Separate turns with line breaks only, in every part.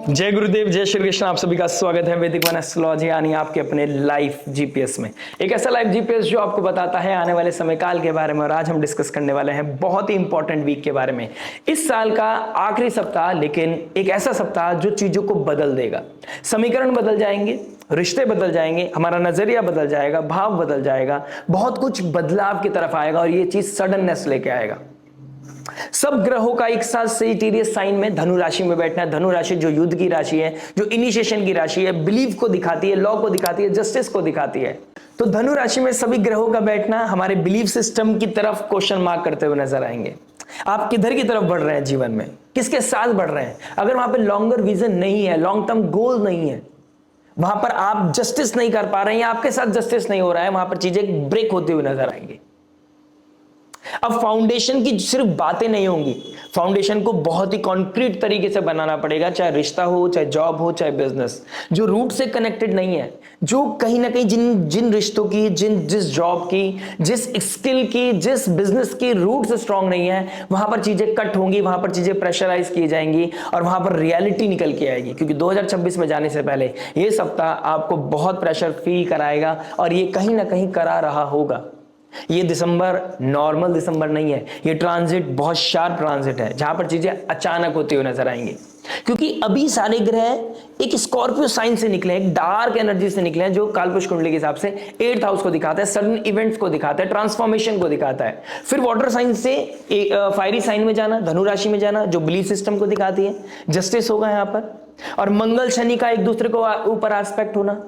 जय गुरुदेव, जय श्री कृष्ण। आप सभी का स्वागत है वैदिक वन एस्ट्रोलॉजी यानी आपके अपने लाइफ जीपीएस में। एक ऐसा लाइफ जीपीएस जो आपको बताता है आने वाले समय काल के बारे में। और आज हम डिस्कस करने वाले हैं बहुत ही इंपॉर्टेंट वीक के बारे में। इस साल का आखिरी सप्ताह, लेकिन एक ऐसा सप्ताह जो चीजों को बदल देगा। समीकरण बदल जाएंगे, रिश्ते बदल जाएंगे, हमारा नजरिया बदल जाएगा, भाव बदल जाएगा, बहुत कुछ बदलाव की तरफ आएगा और ये चीज सडननेस लेके आएगा। सब ग्रहों का एक साथ सेजिटेरियस साइन में धनु राशि में बैठना है। धनु राशि जो युद्ध की राशि है, जो इनिशिएशन की राशि है, बिलीफ को दिखाती है, लॉ को दिखाती है, जस्टिस को दिखाती है। तो धनु राशि में सभी ग्रहों का बैठना हमारे बिलीफ सिस्टम की तरफ क्वेश्चन मार्क करते हुए नजर आएंगे। आप किधर की तरफ बढ़ रहे हैं जीवन में, किसके साथ बढ़ रहे हैं। अगर वहां पर लॉन्गर विजन नहीं है, लॉन्ग टर्म गोल नहीं है, वहां पर आप जस्टिस नहीं कर पा रहे हैं या आपके साथ जस्टिस नहीं हो रहा है, वहां पर चीजें ब्रेक होते हुए नजर आएंगी। अब फाउंडेशन की सिर्फ बातें नहीं होंगी, फाउंडेशन को बहुत ही कॉन्क्रीट तरीके से बनाना पड़ेगा। चाहे रिश्ता हो, चाहे जॉब हो, चाहे बिजनेस, जो रूट से कनेक्टेड नहीं है, जो कहीं ना कहीं जिन रिश्तों की, जिस जॉब की, जिस स्किल की, जिस बिजनेस की रूट से स्ट्रांग नहीं है, वहां पर चीजें कट होंगी, वहां पर चीजें प्रेशराइज की जाएंगी और वहां पर रियलिटी निकल के आएगी। क्योंकि 2026 में जाने से पहले यह सप्ताह आपको बहुत प्रेशर फील कराएगा और ये कहीं ना कहीं करा रहा होगा। ये दिसंबर नॉर्मल दिसंबर नहीं है, ये ट्रांजिट बहुत शार्प ट्रांजिट है, जहां पर चीजें अचानक होती हुई नजर आएंगी। क्योंकि अभी सारे ग्रह एक स्कॉर्पियो साइन से निकले, एक डार्क एनर्जी से निकले हैं, जो कालपुरुष कुंडली के हिसाब से 8th हाउस को दिखाता है, सडन इवेंट्स को दिखाता है, ट्रांसफॉर्मेशन को दिखाता है। फिर वाटर साइन से फायरी साइन में जाना, धनु राशि में जाना, जो बिलीफ सिस्टम को दिखाती है, जस्टिस होगा यहां पर। और मंगल शनि का एक दूसरे को ऊपर एस्पेक्ट होना।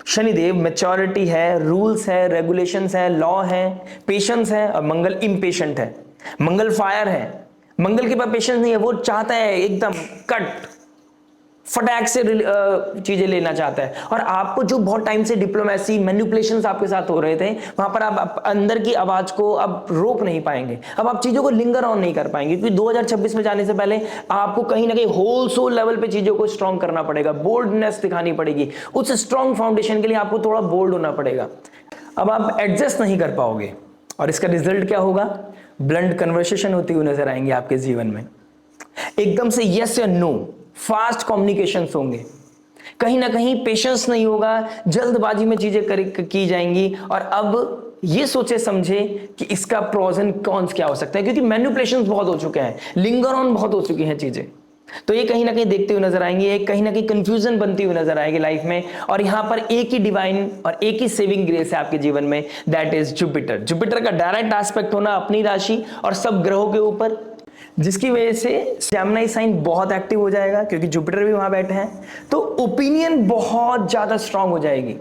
शनिदेव मैच्योरिटी है, रूल्स है, रेगुलेशंस है, लॉ है, पेशेंस है, और मंगल इम्पेशेंट है। मंगल फायर है, मंगल के पास पेशेंस नहीं है, वो चाहता है एकदम कट फटाक से चीजें लेना चाहता है। और आपको जो बहुत टाइम से डिप्लोमेसी मैनिपुलेशंस आपके साथ हो रहे थे, वहां पर आप अंदर की आवाज को अब रोक नहीं पाएंगे, अब आप चीजों को लिंगर ऑन नहीं कर पाएंगे। क्योंकि 2026 में जाने से पहले आपको कहीं ना कहीं होल सोल लेवल पे चीजों को स्ट्रांग करना पड़ेगा, बोल्डनेस दिखानी पड़ेगी। उस स्ट्रांग फाउंडेशन के लिए आपको थोड़ा बोल्ड होना पड़ेगा। अब आप एडजस्ट नहीं कर पाओगे और इसका रिजल्ट क्या होगा? ब्लंट कन्वर्सेशन होती हुई नजर आएंगे आपके जीवन में। एकदम से यस या नो, फास्ट कम्युनिकेशंस होंगे, कहीं ना कहीं पेशेंस नहीं होगा, जल्दबाजी में चीजें की जाएंगी। और अब ये सोचे समझे कि इसका प्रोज एंड कॉन्स क्या हो सकता है, क्योंकि मैनिपुलेशंस बहुत हो चुके हैं, लिंगर ऑन बहुत हो चुकी हैं चीजें। तो ये कहीं ना कहीं देखते हुए नजर आएंगे, एक कहीं ना कहीं कंफ्यूजन बनती हुई नजर आएगी लाइफ में। और यहां पर एक ही डिवाइन और एक ही सेविंग ग्रेस है आपके जीवन में, दैट इज जुपिटर। जुपिटर का डायरेक्ट एस्पेक्ट होना अपनी राशि और सब ग्रहों के ऊपर, जिसकी वजह से जेमिनी साइन बहुत एक्टिव हो जाएगा, क्योंकि जुपिटर भी वहां बैठे हैं। तो ओपिनियन बहुत ज्यादा स्ट्रांग हो जाएगी।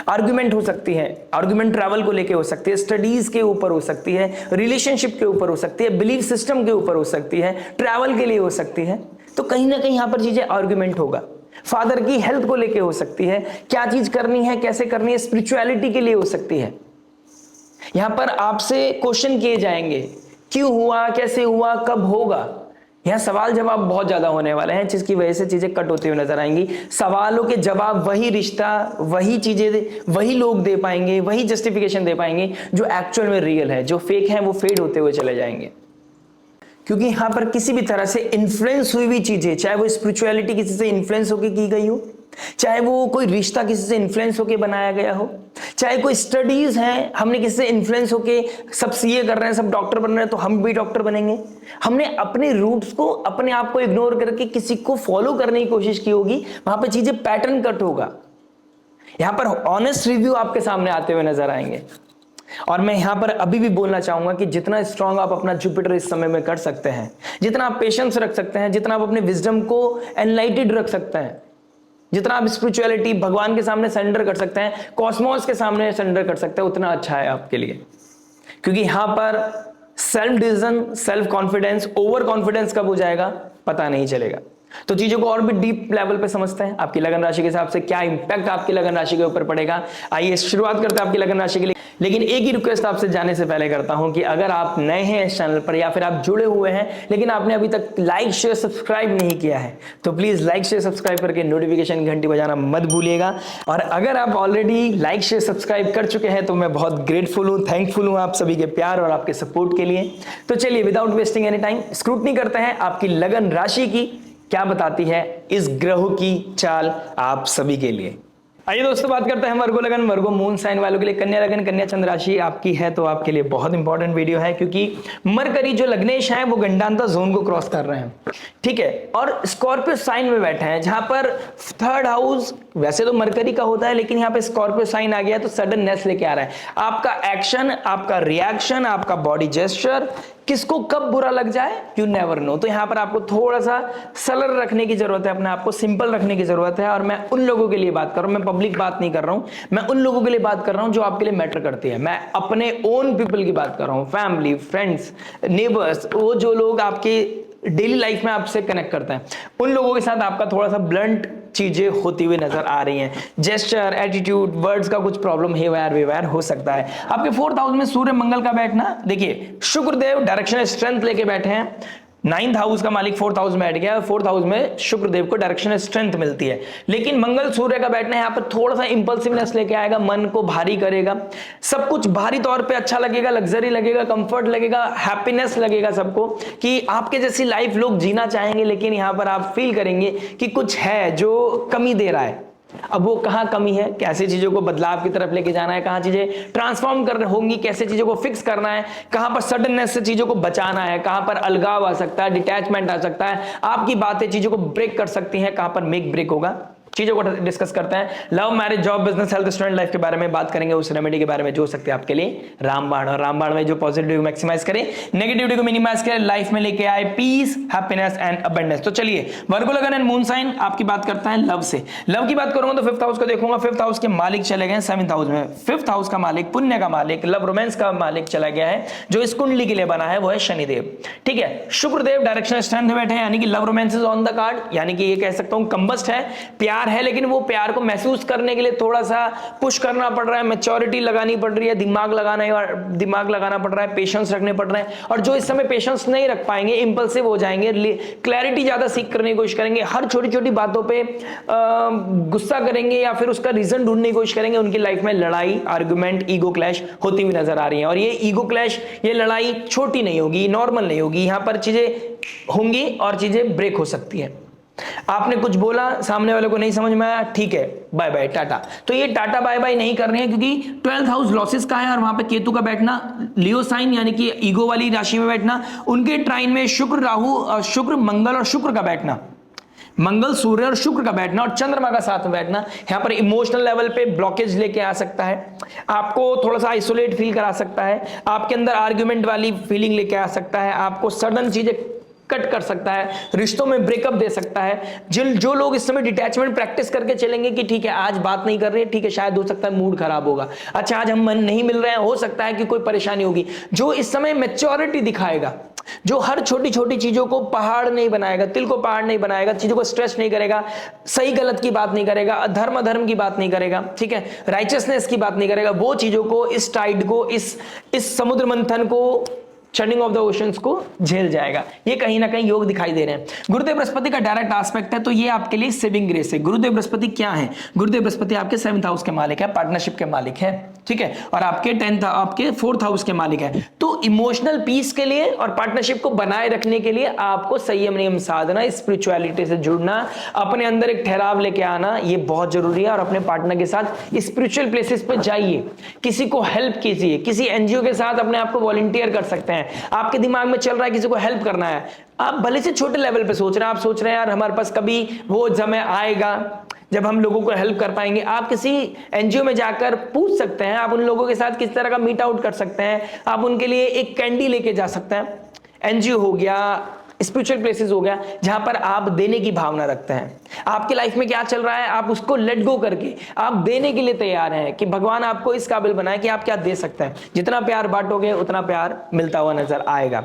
आर्गुमेंट हो सकती है, आर्गुमेंट ट्रैवल को लेके हो सकती है, स्टडीज के ऊपर हो सकती है, रिलेशनशिप के ऊपर हो सकती है, बिलीफ सिस्टम के ऊपर हो सकती है, ट्रैवल के लिए हो सकती है। तो कहीं ना कहीं यहां पर चीजें आर्गुमेंट होगा। फादर की हेल्थ को लेके हो सकती है, क्या चीज करनी है, कैसे करनी है, स्पिरिचुअलिटी के लिए हो सकती है। यहां पर आपसे क्वेश्चन किए जाएंगे, क्यों हुआ, कैसे हुआ, कब होगा। यहां सवाल जवाब बहुत ज्यादा होने वाले हैं, जिसकी वजह से चीजें कट होती हुई नजर आएंगी। सवालों के जवाब वही रिश्ता, वही चीजें, वही लोग दे पाएंगे, वही जस्टिफिकेशन दे पाएंगे जो एक्चुअल में रियल है। जो फेक है वो फेड होते हुए चले जाएंगे। क्योंकि यहां पर किसी भी तरह से इन्फ्लुएंस हुई हुई चीजें, चाहे वो स्पिरिचुअलिटी किसी से इन्फ्लुएंस होकर की गई हो, चाहे वो कोई रिश्ता किसी से इन्फ्लुएंस होकर बनाया गया हो, चाहे कोई स्टडीज हैं, हमने किसी से इन्फ्लुएंस होके सब सीए कर रहे हैं, सब डॉक्टर बन रहे हैं, तो हम भी डॉक्टर बनेंगे। हमने अपने रूट्स को, अपने आप को इग्नोर करके किसी को फॉलो करने की कोशिश की होगी, वहां पे चीजें पैटर्न कट होगा। यहां पर ऑनेस्ट रिव्यू आपके सामने आते हुए नजर आएंगे। और मैं यहां पर अभी भी बोलना चाहूंगा कि जितना स्ट्रांग आप अपना जुपिटर इस समय में कर सकते हैं, जितना आप पेशेंस रख सकते हैं, जितना आप अपने विजडम को एनलाइटेड रख सकते हैं, जितना आप स्पिरिचुअलिटी भगवान के सामने सरेंडर कर सकते हैं, कॉस्मोस के सामने सरेंडर कर सकते हैं, उतना अच्छा है आपके लिए। क्योंकि यहां पर self decision, self confidence, over confidence कब हो जाएगा पता नहीं चलेगा। तो चीजों को और भी डीप लेवल पे समझते हैं, आपकी लगन राशि के हिसाब से क्या इंपैक्ट आपकी लगन राशि के ऊपर पड़ेगा। आइए शुरुआत करते हैं आपकी लगन राशि के लिए। लेकिन एक ही रिक्वेस्ट आपसे जाने से पहले करता हूं कि अगर आप नए हैं इस चैनल पर या फिर आप जुड़े हुए हैं लेकिन आपने अभी तक लाइक शेयर सब्सक्राइब नहीं किया है, तो प्लीज लाइक शेयर सब्सक्राइब करके नोटिफिकेशन घंटी बजाना मत भूलिएगा। और अगर आप ऑलरेडी लाइक शेयर सब्सक्राइब कर चुके हैं तो मैं बहुत ग्रेटफुल हूं, थैंकफुल हूं आप सभी के प्यार और आपके सपोर्ट के लिए। तो चलिए without wasting any time scrutiny करते हैं आपकी लगन राशि की क्या बताती है इस ग्रह की चाल आप सभी के लिए। आइए दोस्तों बात करते हैं वर्गो लगन, वर्गो मून साइन वालों के लिए। कन्या लगन, कन्या चंद्र राशि आपकी है तो आपके लिए बहुत इंपॉर्टेंट वीडियो है, क्योंकि मरकरी जो लग्नेश है वो गंडांतर जोन को क्रॉस कर रहे हैं, ठीक है, और स्कॉर्पियो साइन में बैठे हैं, जहां पर थर्ड हाउस वैसे तो मरकरी का होता है, लेकिन यहाँ पे स्कॉर्पियो साइन आ गया तो सडननेस लेके आ रहा है। आपका एक्शन, आपका रिएक्शन, आपका बॉडी जेस्चर किसको कब बुरा लग जाए यू नेवर नो। तो यहां पर आपको थोड़ा सा सरल रखने की जरूरत है, अपने आप को सिंपल रखने की जरूरत है। और मैं उन लोगों के लिए बात कर रहा हूं, मैं पब्लिक बात नहीं कर रहा हूं, मैं उन लोगों के लिए बात कर रहा हूं जो आपके लिए मैटर करती है। मैं अपने ओन पीपल की बात कर रहा हूं, फैमिली, फ्रेंड्स, नेबर्स, वो जो लोग आपके डेली लाइफ में आपसे कनेक्ट करते हैं, उन लोगों के साथ आपका थोड़ा सा ब्लंट चीजें होती हुई नजर आ रही हैं। जेस्चर, एटीट्यूड, वर्ड्स का कुछ प्रॉब्लम हेवायर हो सकता है। आपके 4th हाउस में सूर्य मंगल का बैठना, देखिए शुक्रदेव डायरेक्शनल स्ट्रेंथ लेके बैठे हैं। 9th हाउस का मालिक 4th हाउस में बैठ गया, 4th हाउस में शुक्रदेव को डायरेक्शनल स्ट्रेंथ मिलती है। लेकिन मंगल सूर्य का बैठना यहाँ पर थोड़ा सा इंपल्सिवनेस लेके आएगा, मन को भारी करेगा, सब कुछ भारी तौर पे अच्छा लगेगा, लग्जरी लगेगा, कंफर्ट लगेगा, हैप्पीनेस लगेगा सबको, कि आपके जैसी लाइफ लोग जीना चाहेंगे। लेकिन यहाँ पर आप फील करेंगे कि कुछ है जो कमी दे रहा है। अब वो कहां कमी है, कैसे चीजों को बदलाव की तरफ लेके जाना है, कहां चीजें ट्रांसफॉर्म कर होंगी, कैसे चीजों को फिक्स करना है, कहां पर सडननेस से चीजों को बचाना है, कहां पर अलगाव आ सकता है, डिटैचमेंट आ सकता है, आपकी बातें चीजों को ब्रेक कर सकती हैं, कहां पर मेक ब्रेक होगा, चीजों को डिस्कस करते हैं। Love, marriage, job, business, health, student life के बारे में बात करेंगे, उस रेमेडी के बारे में जो हो सकते हैं आपके लिए रामबाण। और रामबाण में जो पॉजिटिविटी को मैक्सिमाइज करें, नेगेटिविटी को मिनिमाइज करें, लाइफ में लेके आए पीस, हैप्पीनेस एंड अबंडेंस। तो चलिए वर्गो लगन एंड मून साइन आपकी बात करता है लव से। लव की बात करूंगा तो 5th हाउस को देखूंगा, 5th हाउस के मालिक चले गए 7th हाउस में। 5th हाउस का मालिक, पुण्य का मालिक, लव रोमांस का मालिक चला गया है, जो इस कुंडली के लिए बना है वो है शनिदेव, ठीक है। शुक्रदेव डायरेक्शनल स्ट्रेंथ में बैठे हैं, यानी कि love romance is on the card, यानी कि ये कह सकता हूं कंबस्ट है, प्यार है, लेकिन वो प्यार को महसूस करने के लिए थोड़ा सा पुश करना पड़ रहा है, मैच्योरिटी लगानी पड़ रही है, दिमाग लगाना पड़ रहा है, पेशेंस रखने पड़ रहे हैं। और जो इस समय पेशेंस नहीं रख पाएंगे, इंपल्सिव हो जाएंगे, क्लैरिटी ज्यादा सीख करने की कोशिश करेंगे, हर छोटी छोटी बातों पे गुस्सा करेंगे या फिर उसका रीजन ढूंढने की कोशिश करेंगे, उनकी लाइफ में लड़ाई, आर्गुमेंट, ईगो क्लैश होती हुई नजर आ रही है। और ये ईगो क्लैश, ये लड़ाई छोटी नहीं होगी, नॉर्मल नहीं होगी, यहां पर चीजें होंगी और चीजें ब्रेक हो सकती है। आपने कुछ बोला, सामने वाले को नहीं समझ में आया, ठीक है, बाय बाय टाटा। तो ये टाटा बाय बाय नहीं कर रहे हैं, क्योंकि 12th हाउस लॉसेस का है और वहां पे केतु का बैठना, लियो साइन यानी कि ईगो वाली राशि में बैठना, उनके ट्राइन में शुक्र, राहु, शुक्र, मंगल और शुक्र का बैठना, मंगल, सूर्य और शुक्र का बैठना और चंद्रमा का साथ में बैठना, यहां पर इमोशनल लेवल पे ब्लॉकेज लेके आ सकता है, आपको थोड़ा सा आइसोलेट फील करा सकता है, आपके अंदर आर्ग्यूमेंट वाली फीलिंग लेके आ सकता है, आपको सडन चीजें कट कर सकता है, रिश्तों में ब्रेकअप दे सकता है। जो लोग इस समय डिटैचमेंट प्रैक्टिस करके चलेंगे कि ठीक है आज बात नहीं कर रहे, ठीक है, शायद हो सकता है मूड खराब होगा, अच्छा आज हम मन नहीं मिल रहे हैं, हो सकता है कि कोई परेशानी होगी, जो इस समय मैच्योरिटी दिखाएगा, जो हर छोटी छोटी चीजों को पहाड़ नहीं बनाएगा, तिल को पहाड़ नहीं बनाएगा, चीजों को स्ट्रेस नहीं करेगा, सही गलत की बात नहीं करेगा, अधर्म अधर्म की बात नहीं करेगा, ठीक है, राइचियसनेस की बात नहीं करेगा, वो चीजों को, इस टाइड को, इस समुद्र मंथन को, चर्निंग ऑफ द ओशंस को झेल जाएगा। ये कहीं ना कहीं योग दिखाई दे रहे हैं। गुरुदेव बृहस्पति का डायरेक्ट एस्पेक्ट है, तो ये आपके लिए सेविंग ग्रेस है। गुरुदेव बृहस्पति क्या है? गुरुदेव बृहस्पति आपके 7th हाउस के मालिक है, पार्टनरशिप के मालिक है, ठीक है, और आपके 4th हाउस के मालिक है। तो इमोशनल पीस के लिए और पार्टनरशिप को बनाए रखने के लिए आपको संयम, नियम, साधना, स्पिरिचुअलिटी से जुड़ना, अपने अंदर एक ठहराव लेके आना, ये बहुत जरूरी है। और अपने पार्टनर के साथ स्पिरिचुअल प्लेसेस पे जाइए, किसी को हेल्प कीजिए, किसी एनजीओ के साथ अपने आप को वॉलंटियर कर सकते हैं। आपके दिमाग में चल रहा है किसी को हेल्प करना है, आप भले से छोटे लेवल पे सोच रहे हैं, आप सोच रहे हैं यार हमारे पास कभी वो समय आएगा जब हम लोगों को हेल्प कर पाएंगे, आप किसी एनजीओ में जाकर पूछ सकते हैं, आप उन लोगों के साथ किस तरह का मीट आउट कर सकते हैं, आप उनके लिए एक कैंडी लेके जा सकते हैं। एनजीओ हो गया, स्पिरिचुअल प्लेसेस हो गया, जहां पर आप देने की भावना रखते हैं। आपकी लाइफ में क्या चल रहा है, आप उसको लेट गो करके आप देने के लिए तैयार हैं कि भगवान आपको इस काबिल बनाए कि आप क्या दे सकते हैं। जितना प्यार बांटोगे उतना प्यार मिलता हुआ नजर आएगा।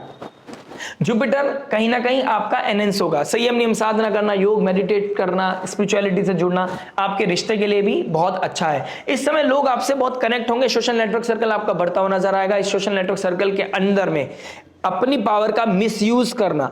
जुपिटर कहीं ना कहीं आपका एनहेंस होगा। संयम, नियम, साधना करना, योग, मेडिटेट करना, स्पिरिचुअलिटी से जुड़ना आपके रिश्ते के लिए भी बहुत अच्छा है। इस समय लोग आपसे बहुत कनेक्ट होंगे, सोशल नेटवर्क सर्कल आपका बढ़ता हुआ नजर आएगा। इस सोशल नेटवर्क सर्कल के अंदर में अपनी पावर का मिसयूज करना,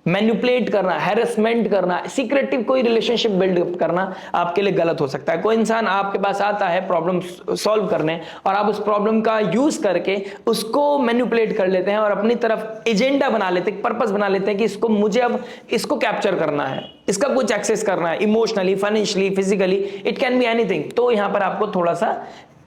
मैनिपुलेट करना, हैरेसमेंट करना, सीक्रेटिव कोई रिलेशनशिप बिल्ड करना आपके लिए गलत हो सकता है। कोई इंसान आपके पास आता है प्रॉब्लम सॉल्व करने और आप उस प्रॉब्लम का यूज करके उसको मैनिपुलेट कर लेते हैं और अपनी तरफ एजेंडा बना लेते हैं, पर्पस बना लेते हैं कि इसको मुझे अब इसको कैप्चर करना है, इसका कुछ एक्सेस करना है, emotionally, financially, physically, it can be anything. तो यहां पर आपको थोड़ा सा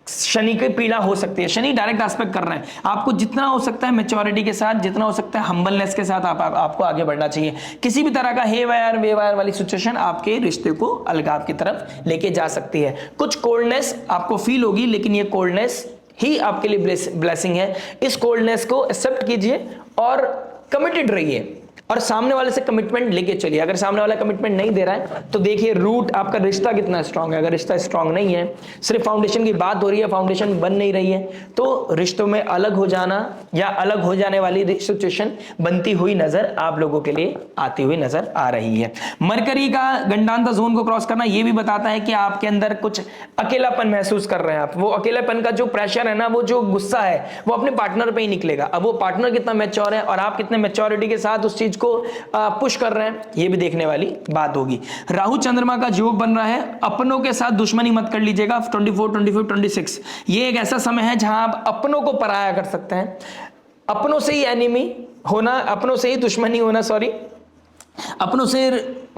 शनि की पीड़ा हो सकती है। शनि डायरेक्ट एस्पेक्ट कर रहे हैं, आपको जितना हो सकता है मैच्योरिटी के साथ, जितना हो सकता है हम्बलनेस के साथ आपको आगे बढ़ना चाहिए। किसी भी तरह का हे वायर वे वायर वाली सिचुएशन आपके रिश्ते को अलगाव की तरफ लेके जा सकती है। कुछ कोल्डनेस आपको फील होगी, लेकिन ये कोल्डनेस ही आपके लिए ब्लेसिंग है। इस कोल्डनेस को एक्सेप्ट कीजिए और कमिटेड रहिए और सामने वाले से कमिटमेंट लेके चलिए। अगर सामने वाला कमिटमेंट नहीं दे रहा है तो देखिए रूट आपका रिश्ता कितना स्ट्रांग है। अगर रिश्ता स्ट्रांग नहीं है, सिर्फ फाउंडेशन की बात हो रही है, फाउंडेशन बन नहीं रही है, तो रिश्तों में अलग हो जाना या अलग हो जाने वाली सिचुएशन बनती हुई नजर आप लोगों के लिए आती हुई नजर आ रही है। मरकरी का गंडांता जोन को क्रॉस करना यह भी बताता है कि आपके अंदर कुछ अकेलापन महसूस कर रहे हैं आप। वो अकेलापन का जो प्रेशर है ना, वो जो गुस्सा है, वो अपने पार्टनर पे ही निकलेगा। अब वो पार्टनर कितना मैच्योर है और आप कितने मैच्योरिटी के साथ उस चीज को पुश कर रहे हैं, ये भी देखने वाली बात होगी। राहु चंद्रमा का योग बन रहा है, अपनों के साथ दुश्मनी मत कर लीजिएगा। 24, 25, 26 ये एक ऐसा समय है जहां आप अपनों को पराया कर सकते हैं। अपनों से ही एनिमी होना, अपनों से ही दुश्मनी होना, सॉरी, अपनों से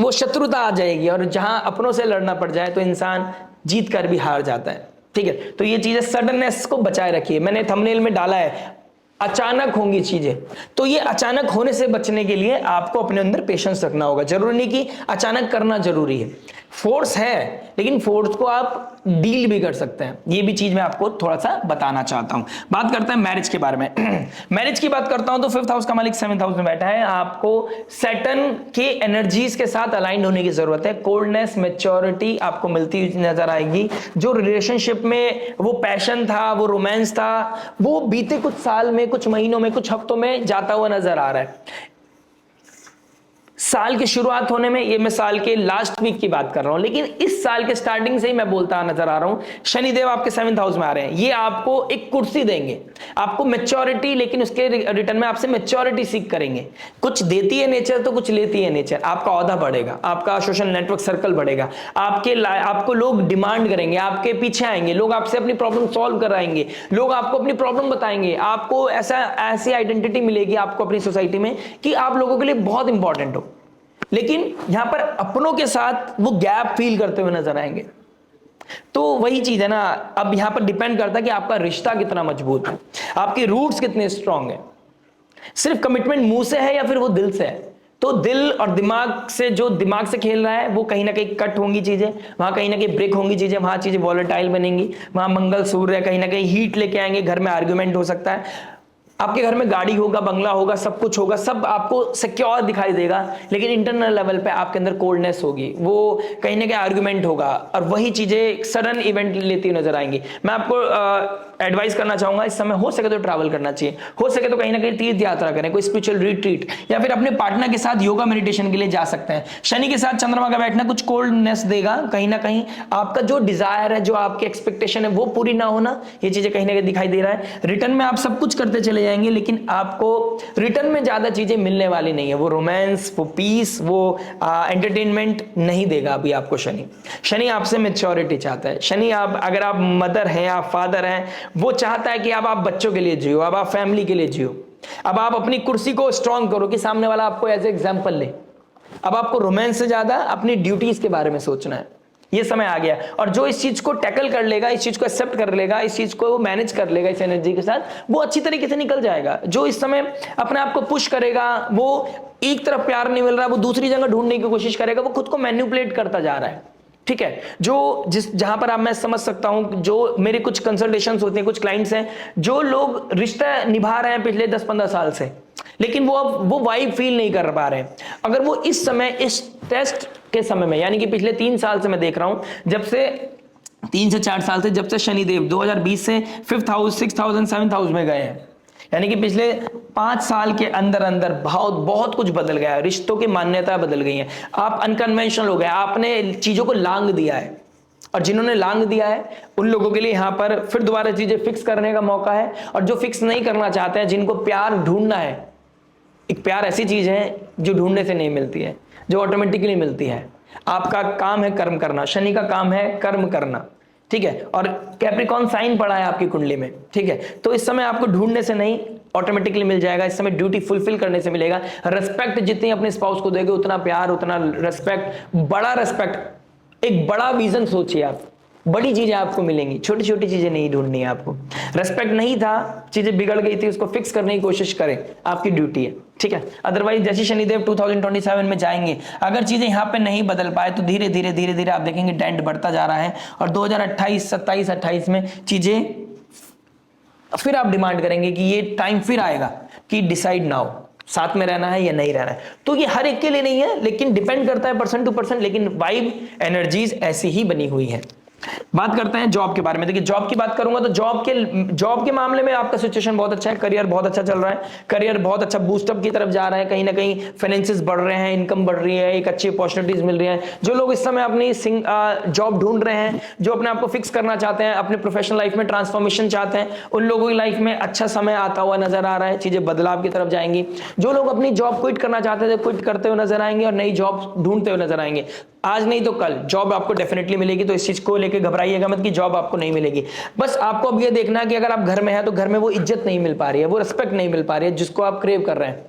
वो शत्रुता आ जाएगी और जहां अपनों से लड़ना पड़ जाए तो इंसान जीत कर भी हार जाता है। ठीक है, तो ये चीजें सडननेस को बचाए रखिए। मैंने थंबनेल में डाला है अचानक होंगी चीजें, तो ये अचानक होने से बचने के लिए आपको अपने अंदर पेशेंस रखना होगा। जरूरी नहीं कि अचानक करना जरूरी है, फोर्स है, लेकिन फोर्स को आप डील भी कर सकते हैं। ये भी चीज मैं आपको थोड़ा सा बताना चाहता हूं। बात करते हैं मैरिज के बारे में। मैरिज की बात करता हूं तो 5th हाउस का मालिक 7th हाउस में बैठा है। आपको सैटर्न के एनर्जीज के साथ अलाइन होने की जरूरत है। कोल्डनेस, मैच्योरिटी आपको मिलती हुई नजर आएगी। जो रिलेशनशिप में वो पैशन था, वो रोमांस था, वो बीते कुछ साल में, कुछ महीनों में, कुछ हफ्तों में जाता हुआ नजर आ रहा है। साल की शुरुआत होने में, ये मैं साल के लास्ट वीक की बात कर रहा हूं, लेकिन इस साल के स्टार्टिंग से ही मैं बोलता नजर आ रहा हूं, शनिदेव आपके 7th हाउस में आ रहे हैं। ये आपको एक कुर्सी देंगे, आपको मैच्योरिटी, लेकिन उसके रिटर्न में आपसे मैच्योरिटी सीख करेंगे। कुछ देती है नेचर तो कुछ लेती है नेचर। आपका औहदा बढ़ेगा, आपका सोशल नेटवर्क सर्कल बढ़ेगा, आपको लोग डिमांड करेंगे, आपके पीछे आएंगे, लोग आपसे अपनी प्रॉब्लम सॉल्व कराएंगे, लोग आपको अपनी प्रॉब्लम बताएंगे। आपको ऐसी आइडेंटिटी मिलेगी आपको अपनी सोसाइटी में कि आप लोगों के लिए बहुत इंपॉर्टेंट हो। लेकिन यहां पर अपनों के साथ वो गैप फील करते हुए नजर आएंगे। तो वही चीज है ना, अब यहां पर डिपेंड करता है कि आपका रिश्ता कितना मजबूत है, आपके रूट्स कितने स्ट्रांग हैं। सिर्फ कमिटमेंट मुंह से है या फिर वो दिल से है। तो दिल और दिमाग से, जो दिमाग से खेल रहा है वो कहीं ना कहीं कट होंगी चीजें, वहां कहीं ना कहीं ब्रेक होंगी चीजें, वहां चीजें वॉलेटाइल बनेंगी, वहां मंगल सूर्य कहीं ना कहीं हीट लेके आएंगे, घर में आर्ग्यूमेंट हो सकता है। आपके घर में गाड़ी होगा, बंगला होगा, सब कुछ होगा, सब आपको सिक्योर दिखाई देगा, लेकिन इंटरनल लेवल पे आपके अंदर कोल्डनेस होगी, वो कहीं ना कहीं आर्गुमेंट होगा और वही चीजें सडन इवेंट लेती हुई नजर आएंगी। मैं आपको एडवाइस करना चाहूंगा, इस समय हो सके तो ट्रैवल करना चाहिए, हो सके तो कहीं ना कहीं तीर्थ यात्रा करें, कोई स्पिरिचुअल रिट्रीट, या फिर अपने पार्टनर के साथ योगा मेडिटेशन के लिए जा सकते हैं। शनि के साथ चंद्रमा का बैठना कुछ कोल्डनेस देगा, कहीं ना कहीं आपका जो डिजायर है, जो आपकी एक्सपेक्टेशन है वो पूरी ना होना, ये चीजें कहीं ना कहीं दिखाई दे रहा है। रिटर्न में आप सब कुछ करते चले जाएंगे, लेकिन आपको रिटर्न में ज्यादा चीजें मिलने वाली नहीं है। वो रोमांस, वो पीस, वो एंटरटेनमेंट नहीं देगा अभी आपको शनि। शनि आपसे मैच्योरिटी चाहता है। शनि, आप अगर आप मदर हैं, आप फादर हैं, वो चाहता है कि अब आप बच्चों के लिए जियो, अब आप फैमिली के लिए जियो, अब आप अपनी कुर्सी को स्ट्रांग करो कि सामने वाला आपको एज एग्जाम्पल ले। अब आपको रोमांस से ज्यादा अपनी ड्यूटीज के बारे में सोचना है। ये समय आ गया, और जो इस चीज को टैकल कर लेगा, इस चीज को एक्सेप्ट कर लेगा, इस चीज को मैनेज कर लेगा इस एनर्जी के साथ, वो अच्छी तरीके से निकल जाएगा। जो इस समय अपने आप को पुश करेगा, वो एक तरफ प्यार नहीं मिल रहा, वो दूसरी जगह ढूंढने की कोशिश करेगा, वो खुद को मैनिपुलेट करता जा रहा है। ठीक है, जो जहां पर आप, मैं समझ सकता हूं, जो मेरे कुछ कंसल्टेशंस होते हैं, कुछ क्लाइंट्स हैं जो लोग रिश्ता निभा रहे हैं पिछले 10-15 साल से, लेकिन वो अब वो वाइब फील नहीं कर पा रहे हैं। अगर वो इस समय, इस टेस्ट के समय में, यानी कि पिछले 3 साल से मैं देख रहा हूं, जब से 3 से 4 साल से, जब से शनिदेव 2020 से 5th house, 6th house and 7th house में गए हैं, यानी कि पिछले 5 साल के अंदर अंदर बहुत कुछ बदल गया है। रिश्तों की मान्यता बदल गई है। आप अनकन्वेंशनल हो गए, आपने चीजों को लांग दिया है, और जिन्होंने लांग दिया है उन लोगों के लिए यहां पर फिर दोबारा चीजें फिक्स करने का मौका है। और जो फिक्स नहीं करना चाहते हैं, जिनको प्यार ढूंढना है, एक प्यार ऐसी चीज है जो ढूंढने से नहीं मिलती है, जो ऑटोमेटिकली मिलती है। आपका काम है कर्म करना, शनि का काम है कर्म करना, ठीक है, और कैप्रिकॉर्न साइन पड़ा है आपकी कुंडली में, ठीक है। तो इस समय आपको ढूंढने से नहीं, ऑटोमेटिकली मिल जाएगा। इस समय ड्यूटी फुलफिल करने से मिलेगा। रिस्पेक्ट जितनी अपने स्पाउस को दोगे, उतना प्यार, उतना रिस्पेक्ट, बड़ा रिस्पेक्ट, एक बड़ा विजन सोचिए आप, बड़ी चीजें आपको मिलेंगी, छोटी छोटी चीजें नहीं ढूंढनी है आपको। रेस्पेक्ट नहीं था, चीजें बिगड़ गई थी, उसको फिक्स करने की कोशिश करें, आपकी ड्यूटी है, ठीक है। अदरवाइज जैसे शनिदेव 2027 में जाएंगे, अगर चीजें यहाँ पे नहीं बदल पाए तो धीरे धीरे धीरे धीरे आप देखेंगे डेंट बढ़ता जा रहा है, और 2028, 27, 28 में चीजें फिर आप डिमांड करेंगे कि ये टाइम फिर आएगा कि डिसाइड नाउ, साथ में रहना है या नहीं रहना है। तो ये हर एक के लिए नहीं है, लेकिन डिपेंड करता है पर्सन टू पर्सन, लेकिन वाइब एनर्जीज ऐसी ही बनी हुई है। बात करते हैं जॉब के बारे में। देखिए जॉब की बात करूंगा तो जॉब के मामले में आपका सिचुएशन बहुत अच्छा है, करियर बहुत अच्छा चल रहा है, करियर बहुत अच्छा बूस्टअप की तरफ जा रहा है, कहीं ना कहीं फाइनेंसेस बढ़ रहे हैं, इनकम बढ़ रही है, एक अच्छी अपॉर्चुनिटीज मिल रही है। जो लोग इस समय अपनी जॉब ढूंढ रहे हैं, जो अपने आप को फिक्स करना चाहते हैं, अपने प्रोफेशनल लाइफ में ट्रांसफॉर्मेशन चाहते हैं, उन लोगों की लाइफ में अच्छा समय आता हुआ नजर आ रहा है, चीजें बदलाव की तरफ जाएंगी। जो लोग अपनी जॉब क्विट करना चाहते थे, क्विट करते हुए नजर आएंगे और नई जॉब ढूंढते हुए नजर आएंगे। आज नहीं तो कल जॉब आपको डेफिनेटली मिलेगी, तो इस चीज को लेकर घबराइएगा मत कि जॉब आपको नहीं मिलेगी। बस आपको अब ये देखना है कि अगर आप घर में हैं तो घर में वो इज्जत नहीं मिल पा रही है, वो रिस्पेक्ट नहीं मिल पा रही है जिसको आप क्रेव कर रहे हैं।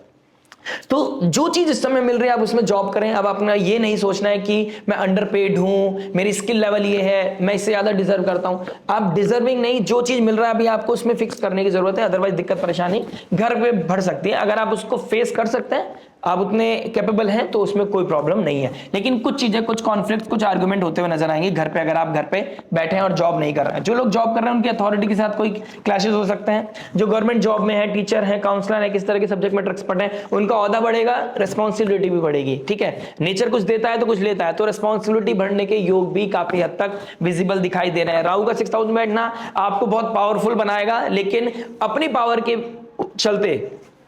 तो जो चीज इस समय मिल रही है आप उसमें जॉब करें। अब अपना ये नहीं सोचना है कि मैं अंडरपेड हूं, मेरी स्किल लेवल ये है, मैं इससे ज्यादा डिजर्व करता हूं। आप डिजर्विंग नहीं, जो चीज मिल रहा है अभी आपको उसमें फिक्स करने की जरूरत है, अदरवाइज दिक्कत परेशानी घर पे बढ़ सकती है। अगर आप उसको फेस कर सकते हैं, आप उतने कैपेबल हैं, तो उसमें कोई प्रॉब्लम नहीं है। लेकिन कुछ चीजें, कुछ कॉन्फ्लिक्ट, कुछ आर्गुमेंट होते हुए नजर आएंगे घर पे, अगर आप घर पे बैठे हैं और जॉब नहीं कर रहे हैं। जो लोग जॉब कर रहे हैं उनकी अथॉरिटी के साथ कोई क्लैशेस हो सकते हैं। जो गवर्नमेंट जॉब में है, टीचर है, काउंसलर है, किस तरह के सब्जेक्ट मैटर एक्सपर्ट है, उनका ओहदा बढ़ेगा, रिस्पॉन्सिबिलिटी भी बढ़ेगी, ठीक है। नेचर कुछ देता है तो कुछ लेता है, तो रिस्पॉन्सिबिलिटी बढ़ने के योग भी काफी हद तक विजिबल दिखाई दे रहे हैं। राहु का 6th हाउस में बैठना आपको बहुत पावरफुल बनाएगा, लेकिन अपनी पावर के चलते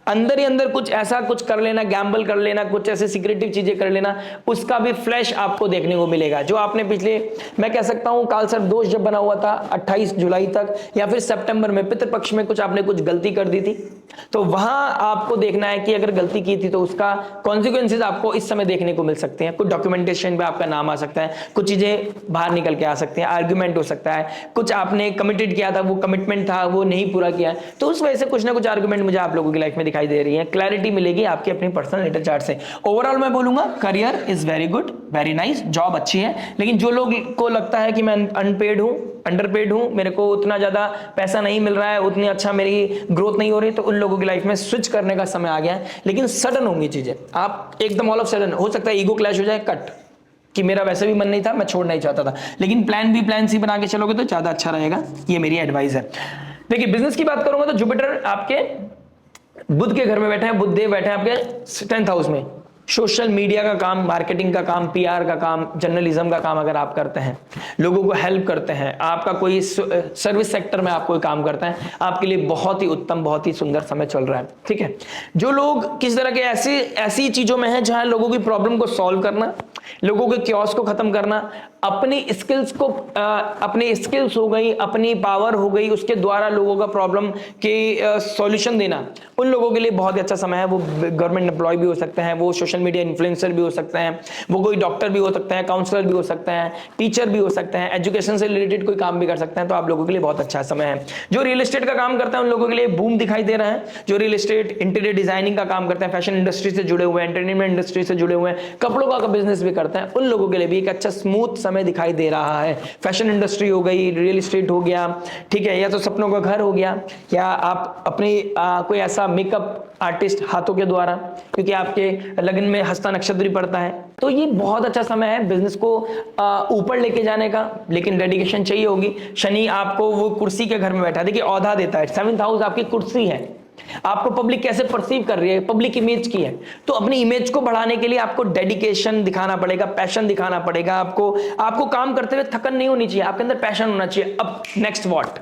अंदर ही अंदर कुछ ऐसा कुछ कर लेना, गैम्बल कर लेना, कुछ ऐसे सीक्रेटिव चीजें कर लेना, उसका भी फ्लैश आपको देखने को मिलेगा। जो आपने पिछले, मैं कह सकता हूं काल सर्प दोष जब बना हुआ था 28 जुलाई तक, या फिर सितंबर में पितृपक्ष में कुछ आपने कुछ गलती कर दी थी, तो वहां आपको देखना है कि अगर गलती की थी तो उसका कॉन्सिक्वेंसेज आपको इस समय देखने को मिल सकते हैं। कुछ डॉक्यूमेंटेशन पे आपका नाम आ सकता है, कुछ चीजें बाहर निकल के आ सकती हैं, आर्ग्यूमेंट हो सकता है, कुछ आपने कमिटेड किया था, वो कमिटमेंट था वो नहीं पूरा किया, तो उस वजह से कुछ ना कुछ आर्ग्यूमेंट मुझे आप लोगों की लाइफ में दिखाई दे रही है। क्लैरिटी मिलेगी आपकी अपनी पर्सनल नेटल चार्ट से। ओवरऑल मैं बोलूंगा career is very good, very nice, job अच्छी है, लेकिन जो लोग को लगता है कि मैं अनपेड हूं, अंडरपेड हूं, मेरे को उतना ज्यादा पैसा नहीं मिल रहा है, उतनी अच्छा मेरी ग्रोथ नहीं हो रही, तो उन लोगों की लाइफ में स्विच करने का समय आ गया है। लेकिन सडन होंगी चीजें, आप एकदम ऑल ऑफ सडन, हो सकता है ईगो क्लैश हो जाए, कट कि मेरा वैसे भी मन नहीं था, मैं छोड़ना ही चाहता था, लेकिन प्लान बी प्लान सी बना के चलोगे तो ज्यादा अच्छा रहेगा। ये मेरी एडवाइस है। देखिए बिजनेस की बात करूंगा तो जुपिटर आपके बुध के घर में बैठे हैं, बुध देव बैठे हैं आपके 10th हाउस में। सोशल मीडिया का काम, मार्केटिंग का काम, पीआर का काम, जर्नलिज्म का काम अगर आप करते हैं, लोगों को हेल्प करते हैं, आपका कोई सर्विस सेक्टर में आप कोई काम करते हैं, आपके लिए बहुत ही उत्तम, बहुत ही सुंदर समय चल रहा है, ठीक है। जो लोग किस तरह के ऐसी चीजों में हैं जहां लोगों की प्रॉब्लम को सॉल्व करना, लोगों के क्योस को खत्म करना, अपनी स्किल्स को, अपनी स्किल्स हो गई, अपनी पावर हो गई, उसके द्वारा लोगों का प्रॉब्लम के सॉल्यूशन देना, उन लोगों के लिए बहुत ही अच्छा समय है। वो गवर्नमेंट एम्प्लॉय भी हो सकते हैं, वो सोशल मीडिया इन्फ्लुएंसर भी हो सकते हैं, वो कोई डॉक्टर भी हो सकते हैं, काउंसलर भी हो सकते हैं, टीचर भी हो सकते हैं, एजुकेशन से रिलेटेड कोई काम भी कर सकते हैं, तो आप लोगों के लिए बहुत अच्छा समय है। जो रियल एस्टेट का काम करते हैं उन लोगों के लिए बूम दिखाई दे रहा है। जो रियल एस्टेट, इंटीरियर डिजाइनिंग का काम करते हैं, फैशन इंडस्ट्री से जुड़े हुए हैं, एंटरटेनमेंट इंडस्ट्री से जुड़े हुए हैं, कपड़ों का बिजनेस भी करते हैं, उन लोगों के लिए भी एक अच्छा स्मूथ समय दिखाई दे रहा है। फैशन इंडस्ट्री हो गई, रियल एस्टेट हो गया, ठीक है, या तो सपनों का घर हो गया, या आप अपनी कोई ऐसा मेकअप आर्टिस्ट हाथों के द्वारा, क्योंकि आपके लगन में हस्ता नक्षत्र पड़ता है, तो ये बहुत अच्छा समय है बिजनेस को ऊपर लेके जाने का, लेकिन डेडिकेशन चाहिए होगी। शनि आपको वो कुर्सी के घर में बैठा है, देखिए औधा देता है, 7th हाउस आपकी कुर्सी है, आपको पब्लिक कैसे परसीव कर रही है, पब्लिक इमेज की है, तो अपनी इमेज को बढ़ाने के लिए आपको डेडिकेशन दिखाना पड़ेगा, पैशन दिखाना पड़ेगा। आपको काम करते हुए थकन नहीं होनी चाहिए, आपके अंदर पैशन होना चाहिए। अब नेक्स्ट व्हाट,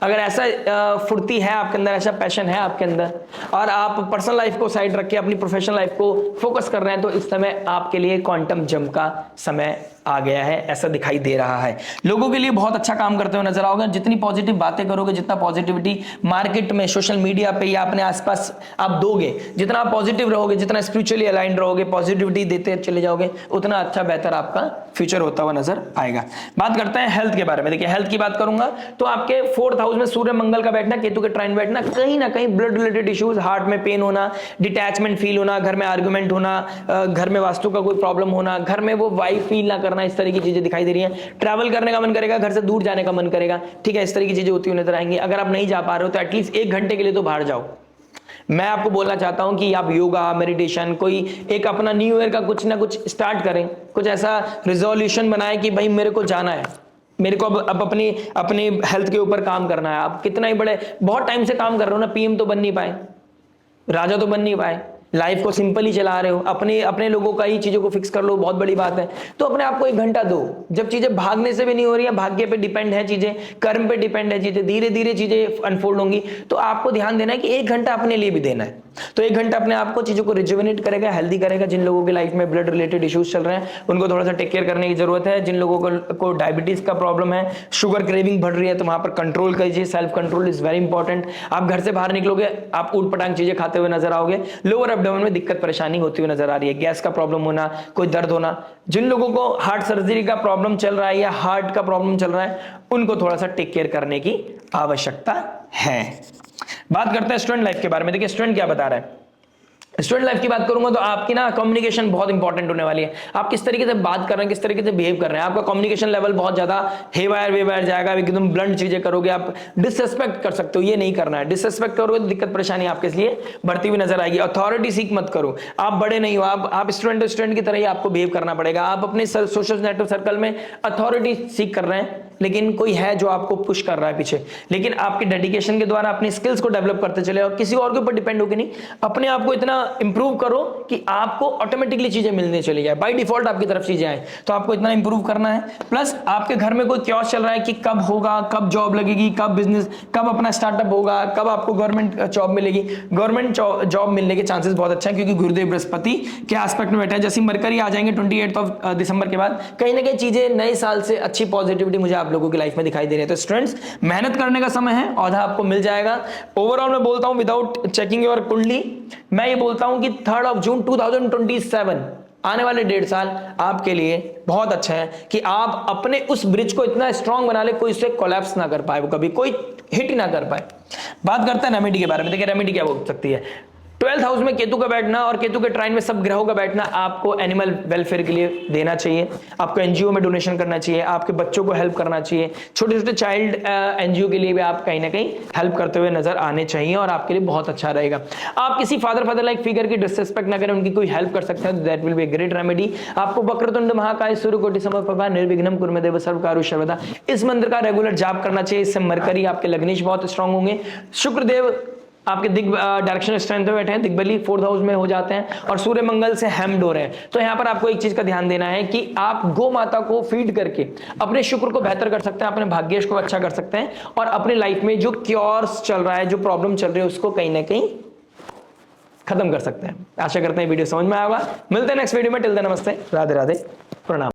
अगर ऐसा फुर्ती है आपके अंदर, ऐसा पैशन है आपके अंदर, और आप पर्सनल लाइफ को साइड रख के अपनी प्रोफेशनल लाइफ को फोकस कर रहे हैं, तो इस समय आपके लिए क्वांटम जंप का समय आ गया है, ऐसा दिखाई दे रहा है। लोगों के लिए बहुत अच्छा काम करते हुए नजर आओगे। जितनी पॉजिटिव बातें करोगे, जितना पॉजिटिविटी मार्केट में, सोशल मीडिया पे या अपने आसपास आप दोगे, जितना आप पॉजिटिव रहोगे, जितना स्पिरिचुअली अलाइंड रहोगे, पॉजिटिविटी देते चले जाओगे, उतना अच्छा बेहतर आपका फ्यूचर होता हुआ नजर आएगा। बात करते हैं हेल्थ के बारे में। देखिए हेल्थ की बात करूंगा तो आपके 4th हाउस में सूर्य मंगल का बैठना, केतु के ट्राइन बैठना, कहीं ना कहीं ब्लड रिलेटेड इश्यूज, हार्ट में पेन होना, डिटैचमेंट फील होना, घर में आर्गुमेंट होना, घर में वास्तु का कोई प्रॉब्लम होना, घर में वो वाइब फील ना करना, इस तरह की चीजें दिखाई दे रही हैं। ट्रैवल करने का मन करेगा, घर से दूर जाने का मन करेगा, ठीक है, इस तरह की चीजें होती हुई नजर आएंगी। अगर आप नहीं जा पा रहे हो तो एटलीस्ट 1 घंटे के लिए तो बाहर जाओ। मैं आपको बोलना चाहता हूं कि आप योगा, मेडिटेशन, कोई एक अपना न्यू ईयर का कुछ ना कुछ स्टार्ट करें, कुछ ऐसा रिजोल्यूशन बनाएं कि भाई मेरे को जाना है, मेरे को अब अपनी हेल्थ के ऊपर काम करना है। आप कितना ही बड़े, बहुत टाइम से काम कर रहे हो ना, पीएम तो बन नहीं पाए, राजा तो बन नहीं पाए, लाइफ को सिंपल ही चला रहे हो, अपने लोगों का ही चीजों को फिक्स कर लो, बहुत बड़ी बात है। तो अपने आप को 1 घंटा दो। जब चीजें भागने से भी नहीं हो रही है, भाग्य पे डिपेंड है चीजें, कर्म पे डिपेंड है चीजें, धीरे धीरे चीजें अनफोल्ड होंगी, तो आपको ध्यान देना है कि 1 घंटा अपने लिए भी देना है। तो 1 घंटा अपने आप को चीजों को रिजुविनेट करेगा, हेल्दी करेगा। जिन लोगों की लाइफ में ब्लड रिलेटेड इश्यूज चल रहे हैं उनको थोड़ा सा टेक केयर करने की जरूरत है। जिन लोगों को डायबिटीज का प्रॉब्लम है, शुगर क्रेविंग बढ़ रही है, तो वहां पर कंट्रोल कीजिए। Self control is very important. आप घर से बाहर निकलोगे, आप ऊट पटांग चीजें खाते हुए नजर आओगे, लोअर एब्डोमेन में दिक्कत परेशानी होती हुई नजर आ रही है, गैस का प्रॉब्लम होना, कोई दर्द होना। जिन लोगों को हार्ट सर्जरी का प्रॉब्लम चल रहा है या हार्ट का प्रॉब्लम चल रहा है, उनको थोड़ा सा टेक केयर करने की आवश्यकता है। बात करते हैं स्टूडेंट लाइफ के बारे में। देखिए स्टूडेंट क्या बता रहा है। स्टूडेंट लाइफ की बात करूंगा तो आपकी ना कम्युनिकेशन बहुत इंपॉर्टेंट होने वाली है। आप किस तरीके से बात कर रहे हैं, किस तरीके से बिहेव कर रहे हैं, आपका कम्युनिकेशन लेवल बहुत ज्यादा हेवायर वेवायर जाएगा। एकदम ब्लंट चीजें करोगे, आप डिसरेस्पेक्ट कर सकते हो, ये नहीं करना है। डिसरेस्पेक्ट करोगे तो दिक्कत परेशानी आपके लिए बढ़ती हुई नजर आएगी। अथॉरिटी सीख मत करो, आप बड़े नहीं हो, आप स्टूडेंट की तरह ही आपको बिहेव करना पड़ेगा। आप अपने सोशल नेटवर्क सर्कल में अथॉरिटी सीख कर रहे हैं, लेकिन कोई है जो आपको पुश कर रहा है पीछे, लेकिन आपके डेडिकेशन के द्वारा अपनी स्किल्स को डेवलप करते चले और किसी और के ऊपर डिपेंड होकर नहीं, अपने आप को इतना इंप्रूव करो कि आपको ऑटोमेटिकली चीजें मिलने चली जाए, बाय डिफॉल्ट आपकी तरफ चीजें आए। तो आपको इतना इंप्रूव करना है। प्लस आपके घर में कोई क्योस चल रहा है कि कब होगा, कब जॉब लगेगी, कब बिजनेस, कब अपना स्टार्टअप होगा, कब आपको गवर्नमेंट जॉब मिलेगी। गवर्नमेंट जॉब मिलने के चांसेस बहुत अच्छा है, क्योंकि गुरुदेव बृहस्पति के एस्पेक्ट में बैठा है। जैसे मरकरी आ जाएंगे 28 दिसंबर के बाद, कहीं ना कहीं चीजें नए साल से अच्छी पॉजिटिविटी मुझे आप लोगों की लाइफ में दिखाई दे रही है। तो स्टूडेंट्स, मेहनत करने का समय है, औधा आपको मिल जाएगा। ओवरऑल मैं बोलता हूं विदाउट चेकिंग योर कुंडली, मैं ये बोलता हूं कि 3 जून 2027 आने वाले 1.5 साल आपके लिए बहुत अच्छा है कि आप अपने उस ब्रिज को इतना स्ट्रांग बना ले, कोई उससे कोलैप्स ना कर पाए, वो कभी कोई हिट ना कर पाए। बात करते हैं रेमेडी के बारे में। देखिए रेमेडी क्या हो सकती है। 12th हाउस में केतु का बैठना और केतु के ट्राइन में सब ग्रहों का बैठना आपको एनिमल वेलफेयर के लिए देना चाहिए। आपको एनजीओ में डोनेशन करना चाहिए, आपके बच्चों को हेल्प करना चाहिए, छोटे छोटे चाइल्ड एनजीओ के लिए भी आप कहीं ना कहीं हेल्प करते हुए नजर आने चाहिए और आपके लिए बहुत अच्छा रहेगा। आप किसी फादर लाइक फिगर की डिसरिस्पेक्ट ना करें, उनकी कोई हेल्प कर सकते हैं तो that will be great remedy. आपको वक्रतुंड महाकाय सूर्यकोटि समप्रभा निर्विघ्नं कुर्मे सर्वकार्येषु सर्वदा इस मंत्र का रेगुलर जाप करना चाहिए। इससे मरकरी आपके लग्नेश बहुत स्ट्रांग होंगे। शुक्रदेव आपके डायरेक्शन स्ट्रेंथ में बैठे हैं, दिग्बली 4th हाउस में हो जाते हैं और सूर्य मंगल से हेम्ड हो रहे हैं। तो यहां पर आपको एक चीज का ध्यान देना है कि आप गौ माता को फीड करके अपने शुक्र को बेहतर कर सकते हैं, अपने भाग्येश को अच्छा कर सकते हैं और अपने लाइफ में जो क्योर्स चल रहा है, जो प्रॉब्लम चल रही है, उसको कहीं ना कहीं खत्म कर सकते हैं। आशा करते हैं वीडियो समझ में आएगा। मिलते हैं नेक्स्ट वीडियो में। टिल देन नमस्ते, राधे राधे, प्रणाम।